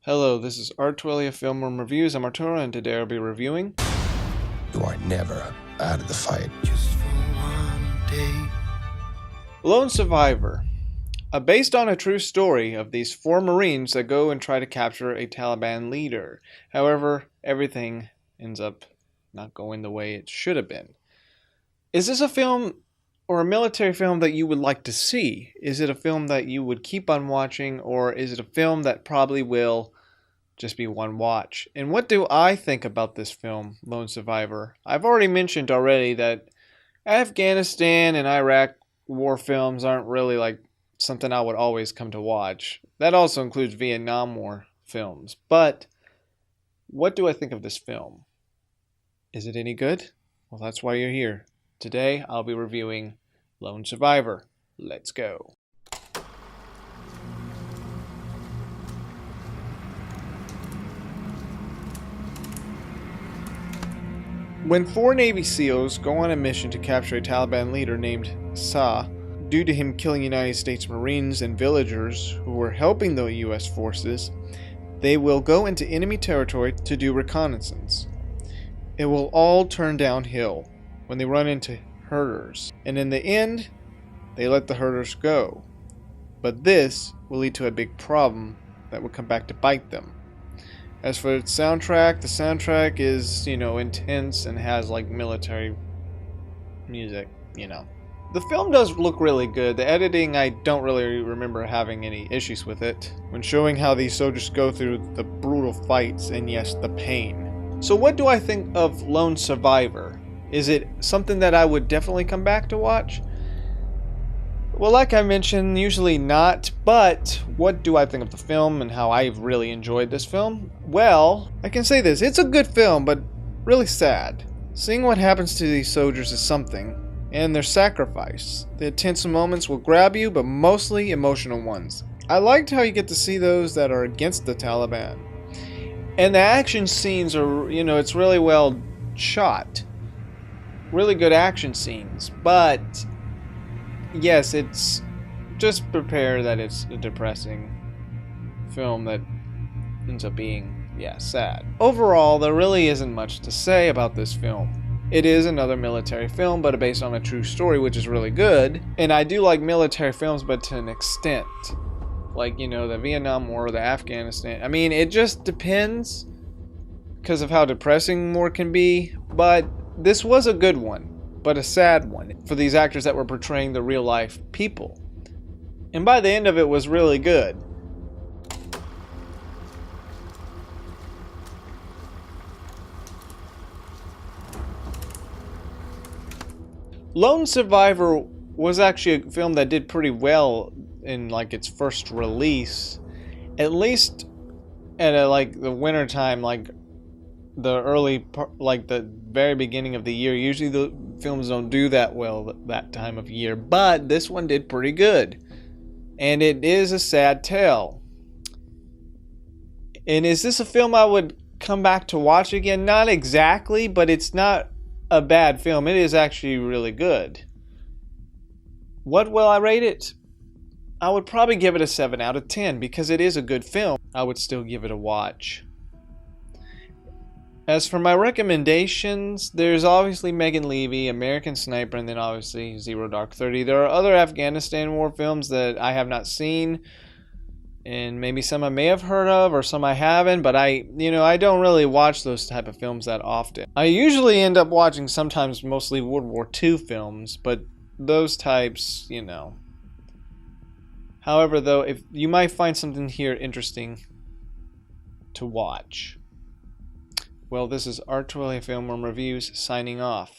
Hello, this is Arturelia Film Room Reviews. I'm Arturo, and today I'll be reviewing... You are never out of the fight. Just for one day. Lone Survivor. Based on a true story of these 4 Marines that go and try to capture a Taliban leader. However, everything ends up not going the way it should have been. Is this a film or a military film that you would like to see? Is it a film that you would keep on watching, or is it a film that probably will just be one watch? And what do I think about this film, Lone Survivor? I've already mentioned that Afghanistan and Iraq war films aren't really like something I would always come to watch. That also includes Vietnam War films. But what do I think of this film? Is it any good? Well, that's why you're here. Today, I'll be reviewing Lone Survivor. Let's go. When 4 Navy SEALs go on a mission to capture a Taliban leader named Sa, due to him killing United States Marines and villagers who were helping the U.S. forces, they will go into enemy territory to do reconnaissance. It will all turn downhill when they run into herders, and in the end, they let the herders go. But this will lead to a big problem that will come back to bite them. As for the soundtrack is, intense and has like military music, The film does look really good. The editing, I don't really remember having any issues with it when showing how these soldiers go through the brutal fights and yes, the pain. So what do I think of Lone Survivor? Is it something that I would definitely come back to watch? Well, like I mentioned, usually not, but what do I think of the film and how I've really enjoyed this film? Well, I can say this, it's a good film, but really sad. Seeing what happens to these soldiers is something, and their sacrifice. The tense moments will grab you, but mostly emotional ones. I liked how you get to see those that are against the Taliban. And the action scenes are, it's really well shot. Really good action scenes, but yes, it's just prepare that it's a depressing film that ends up being, sad. Overall, there really isn't much to say about this film. It is another military film, but based on a true story, which is really good. And I do like military films, but to an extent. Like, the Vietnam War, the Afghanistan. I mean, it just depends because of how depressing war can be, but this was a good one, but a sad one for these actors that were portraying the real life people. And by the end of it was really good. Lone Survivor was actually a film that did pretty well in like its first release, at least at the winter time, like the early the very beginning of the year. Usually the films don't do that well that time of year, but this one did pretty good, and it is a sad tale. And is this a film I would come back to watch again? Not exactly, but it's not a bad film. It is actually really good. What will I rate it? I would probably give it a 7 out of 10 because it is a good film. I would still give it a watch. As for my recommendations, there's obviously Megan Levy, American Sniper, and then obviously Zero Dark 30. There are other Afghanistan war films that I have not seen, and maybe some I may have heard of or some I haven't, but I don't really watch those type of films that often. I usually end up watching sometimes mostly World War II films, but those types, However, though, if you might find something here interesting to watch. Well, this is Arturelia Film Room Reviews signing off.